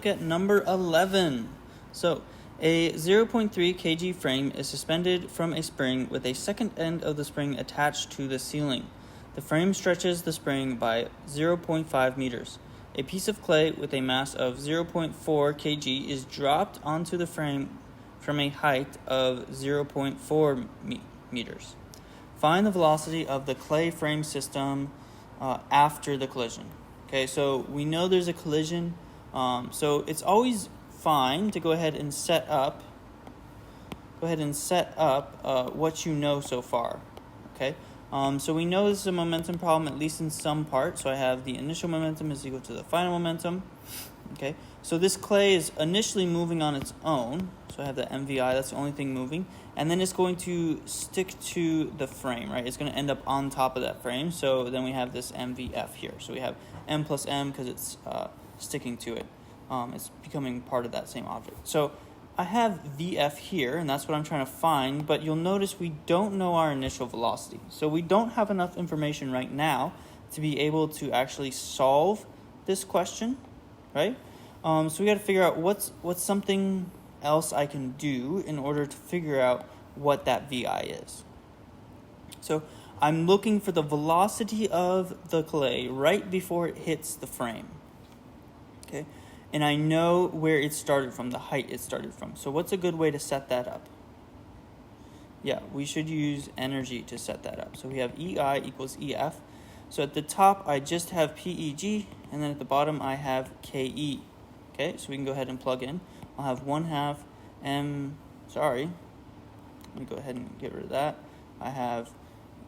Look at number 11. So, a 0.3 kg frame is suspended from a spring with a second end of the spring attached to the ceiling. The frame stretches the spring by 0.5 meters. A piece of clay with a mass of 0.4 kg is dropped onto the frame from a height of 0.4 meters. Find the velocity of the clay frame system after the collision. Okay, so we know there's a collision. So it's always fine to go ahead and set up what you know so far. Okay, so we know this is a momentum problem, at least in some part. So I have the initial momentum is equal to the final momentum. Okay, so this clay is initially moving on its own. So I have the MVI, that's the only thing moving. And then it's going to stick to the frame, right? It's going to end up on top of that frame. So then we have this MVF here. So we have M plus M because it's sticking to it. It's becoming part of that same object. So I have VF here, and that's what I'm trying to find, but you'll notice we don't know our initial velocity. So we don't have enough information right now to be able to actually solve this question, right? So we got to figure out what's something else I can do in order to figure out what that VI is. So I'm looking for the velocity of the clay right before it hits the frame. Okay, and I know where it started from, the height it started from. So what's a good way to set that up? Yeah, we should use energy to set that up. So we have EI equals EF. So at the top, I just have PEG, and then at the bottom, I have KE. Okay, so we can go ahead and plug in. I'll have 1/2 M, let me go ahead and get rid of that. I have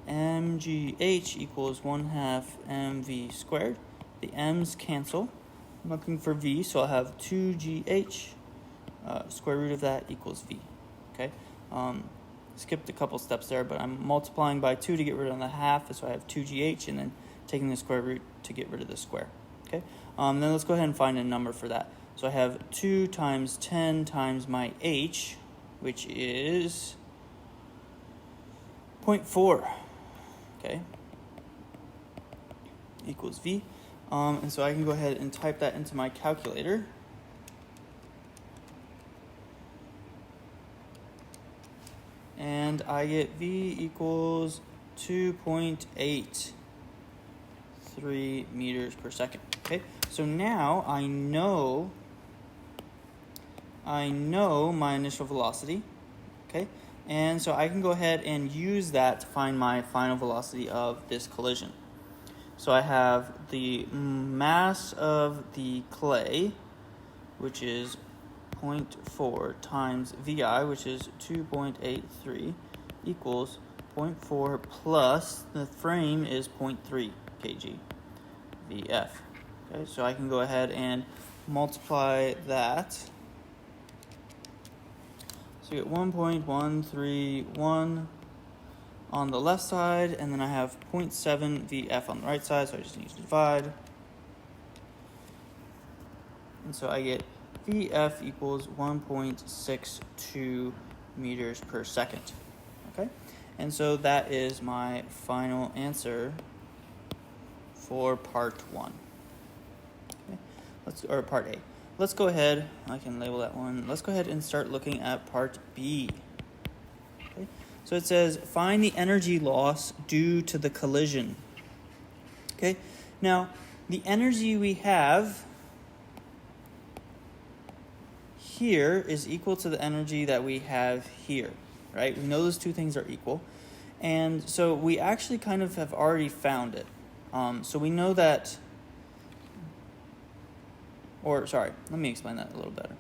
MGH equals 1/2 MV squared. The M's cancel. I'm looking for V, so I'll have 2GH. Square root of that equals V. Okay. Skipped a couple steps there, but I'm multiplying by 2 to get rid of the half, so I have 2GH, and then taking the square root to get rid of the square. Okay. Then let's go ahead and find a number for that. So I have 2 times 10 times my H, which is 0.4. Okay. Equals V. And so I can go ahead and type that into my calculator. And I get V equals 2.83 meters per second. Okay, so now I know my initial velocity. Okay, and so I can go ahead and use that to find my final velocity of this collision. So I have the mass of the clay, which is 0.4 times VI, which is 2.83, equals 0.4 plus the frame is 0.3 kg VF. Okay, so I can go ahead and multiply that. So you get 1.131 on the left side, and then I have 0.7 VF on the right side, so I just need to divide. And so I get VF equals 1.62 meters per second. Okay? And so that is my final answer for part 1. Okay? Or part A. Let's go ahead, I can label that one. Let's go ahead and start looking at part B. Okay? So it says, find the energy loss due to the collision. Okay, now the energy we have here is equal to the energy that we have here, right? We know those two things are equal. And so we actually kind of have already found it. So we know that, let me explain that a little better.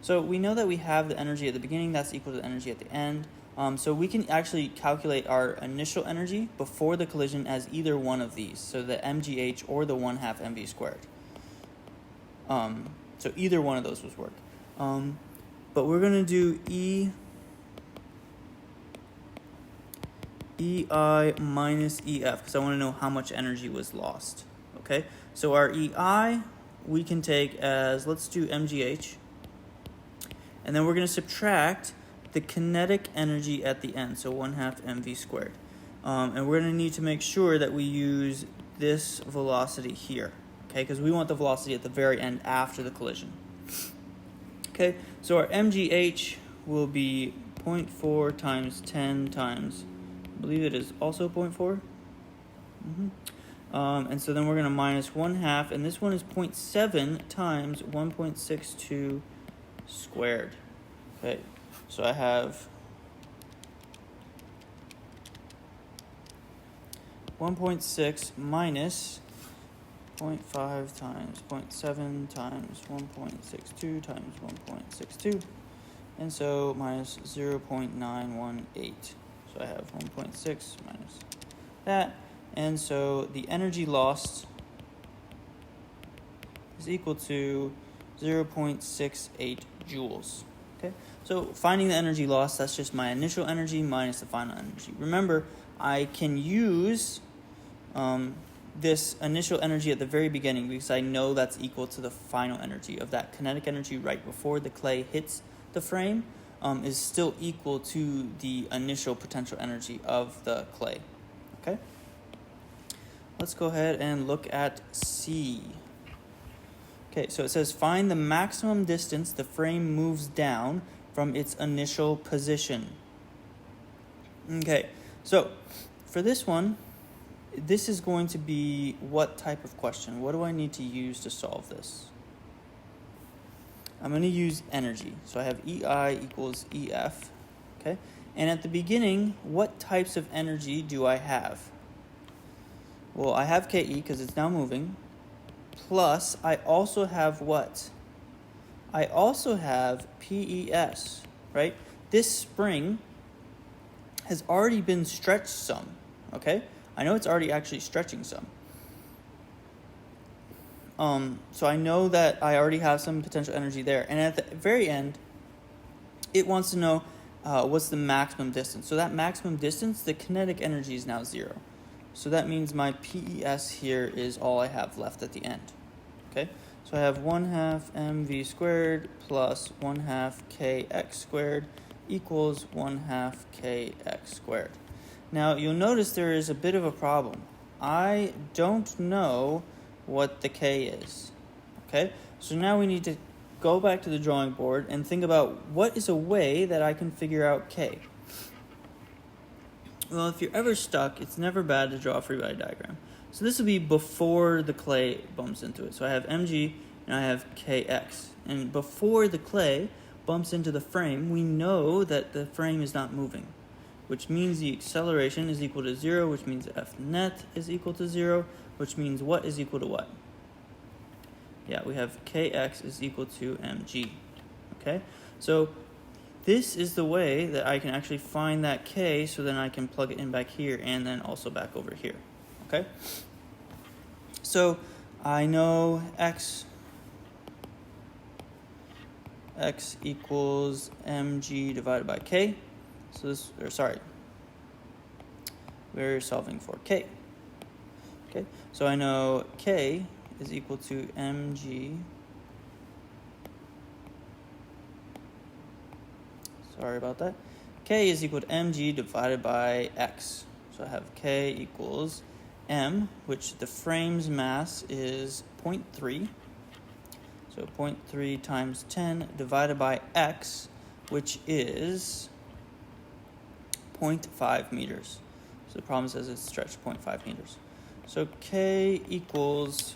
So we know that we have the energy at the beginning that's equal to the energy at the end. So we can actually calculate our initial energy before the collision as either one of these, so the MGH or the 1/2 MV squared. So either one of those would work. But we're going to do EI minus EF because I want to know how much energy was lost. Okay, so our EI we can take as, let's do MGH, and then we're going to subtract the kinetic energy at the end, so 1/2 MV squared. And we're going to need to make sure that we use this velocity here, okay? Because we want the velocity at the very end after the collision. Okay, so our MGH will be 0.4 times 10 times, I believe it is also 0.4. And so then we're going to minus 1/2, and this one is 0.7 times 1.62 squared. Okay, so I have 1.6 minus 0.5 times 0.7 times 1.62 times 1.62, and so minus 0.918. So I have 1.6 minus that, and so the energy lost is equal to 0.68 joules. Okay, so finding the energy loss, that's just my initial energy minus the final energy. Remember, I can use this initial energy at the very beginning because I know that's equal to the final energy of that kinetic energy right before the clay hits the frame is still equal to the initial potential energy of the clay. Okay, let's go ahead and look at C. Okay, so it says find the maximum distance the frame moves down from its initial position. Okay, so for this one, this is going to be what type of question? What do I need to use to solve this? I'm going to use energy. So I have EI equals EF. Okay, and at the beginning, what types of energy do I have? Well, I have KE because it's now moving. Plus, I also have what? I also have PES, right? This spring has already been stretched some, okay? I know it's already actually stretching some. So I know that I already have some potential energy there. And at the very end, it wants to know what's the maximum distance. So that maximum distance, the kinetic energy is now 0. So that means my PES here is all I have left at the end. Okay, so I have 1/2 mv squared plus 1/2 kx squared equals 1/2 kx squared. Now you'll notice there is a bit of a problem. I don't know what the k is. Okay, so now we need to go back to the drawing board and think about what is a way that I can figure out k. Well, if you're ever stuck, it's never bad to draw a free body diagram. So this will be before the clay bumps into it. So I have mg and I have kx. And before the clay bumps into the frame, we know that the frame is not moving, which means the acceleration is equal to 0, which means F net is equal to 0, which means what is equal to what? Yeah, we have kx is equal to mg. Okay, so this is the way that I can actually find that k, so then I can plug it in back here and then also back over here. Okay, so I know x equals mg divided by k. So this, or sorry, we're solving for k. Okay, so I know k is equal to mg. Sorry about that. K is equal to mg divided by x. So I have k equals m, which the frame's mass is 0.3. So 0.3 times 10 divided by x, which is 0.5 meters. So the problem says it's stretched 0.5 meters. So k equals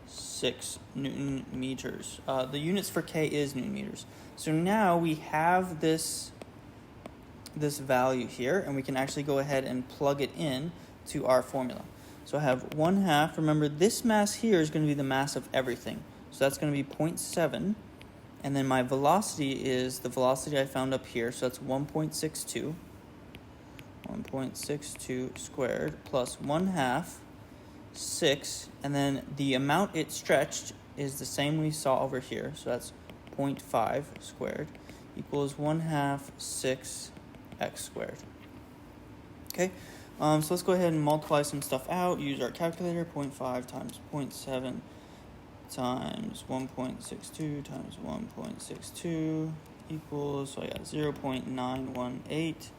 6 Newton meters. The units for k is Newton meters. So now we have this value here, and we can actually go ahead and plug it in to our formula. So I have 1/2. Remember, this mass here is going to be the mass of everything. So that's going to be 0.7. And then my velocity is the velocity I found up here. So that's 1.62. 1.62 squared plus 1/2, 6. And then the amount it stretched is the same we saw over here. So that's 0.5 squared equals 1/2, 6 x squared. Okay, so let's go ahead and multiply some stuff out. Use our calculator. 0.5 times 0.7 times 1.62 times 1.62 equals, so I got 0.918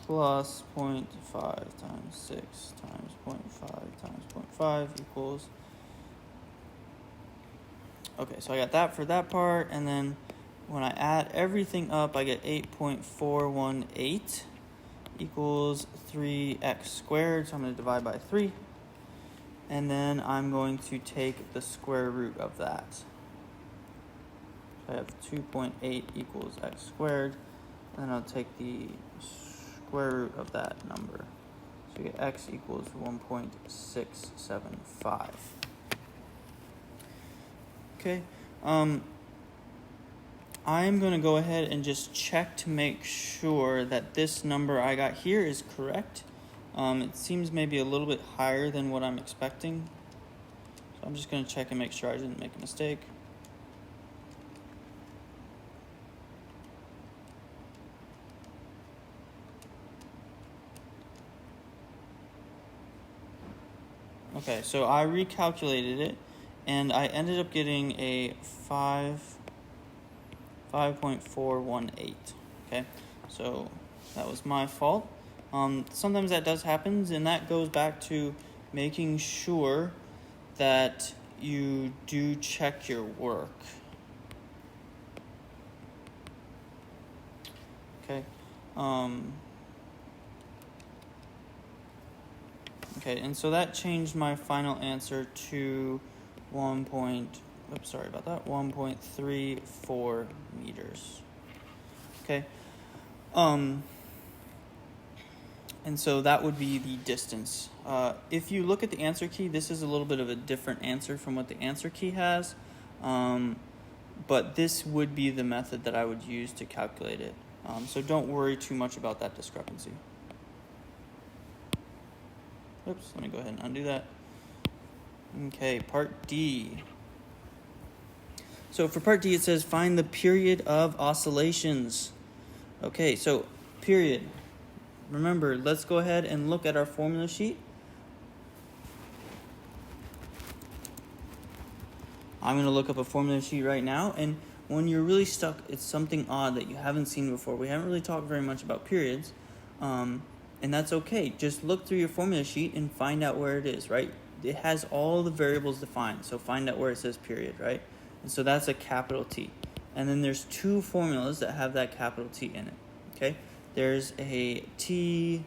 plus 0.5 times 6 times 0.5 times 0.5 equals Okay, so I got that for that part, and then when I add everything up, I get 8.418 equals 3x squared, so I'm going to divide by 3. And then I'm going to take the square root of that. So I have 2.8 equals x squared, and then I'll take the square root of that number. So you get x equals 1.675. Okay, I'm going to go ahead and just check to make sure that this number I got here is correct. It seems maybe a little bit higher than what I'm expecting. So I'm just going to check and make sure I didn't make a mistake. Okay, so I recalculated it, and I ended up getting a 5.418. Okay, so that was my fault. Sometimes that does happen, and that goes back to making sure that you do check your work. Okay. Okay, and so that changed my final answer to 1.34 meters. Okay. And so that would be the distance. If you look at the answer key, this is a little bit of a different answer from what the answer key has. But this would be the method that I would use to calculate it. So don't worry too much about that discrepancy. Oops, let me go ahead and undo that. Okay, part D. So for part D, it says find the period of oscillations. Okay, so period. Remember, let's go ahead and look at our formula sheet. I'm going to look up a formula sheet right now, and when you're really stuck, it's something odd that you haven't seen before. We haven't really talked very much about periods, and that's okay. Just look through your formula sheet and find out where it is, right? It has all the variables defined, so find out where it says period, right? And so that's a capital T. And then there's two formulas that have that capital T in it, okay? There's a TS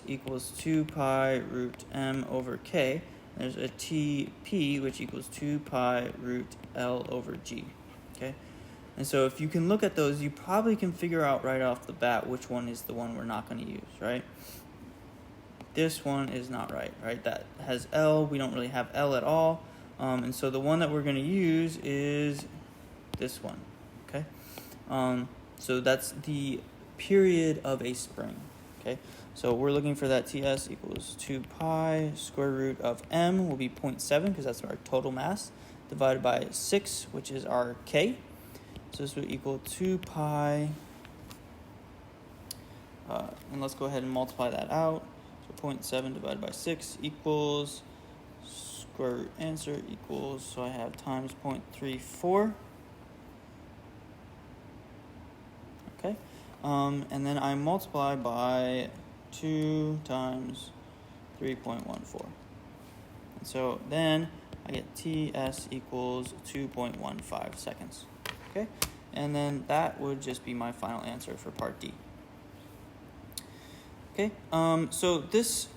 equals 2 pi root M over K. There's a TP, which equals 2 pi root L over G, okay? And so if you can look at those, you probably can figure out right off the bat which one is the one we're not going to use, right? This one is not right? That has L. We don't really have L at all. And so the one that we're going to use is this one, okay? So that's the period of a spring, okay? So we're looking for that TS equals 2 pi square root of M will be 0.7 because that's our total mass, divided by 6, which is our K. So this would equal 2 pi, and let's go ahead and multiply that out. So 0.7 divided by 6 equals, square root answer equals, so I have times 0.34. Okay, and then I multiply by 2 times 3.14. And so then I get TS equals 2.15 seconds. Okay, and then that would just be my final answer for part D. Okay, so this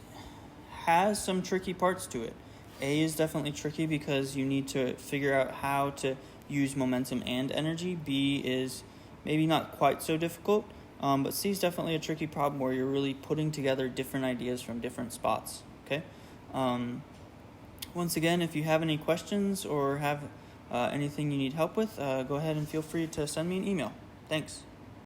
has some tricky parts to it. A is definitely tricky because you need to figure out how to use momentum and energy. B is maybe not quite so difficult, but C is definitely a tricky problem where you're really putting together different ideas from different spots. Okay. Once again, if you have any questions or have anything you need help with, go ahead and feel free to send me an email. Thanks.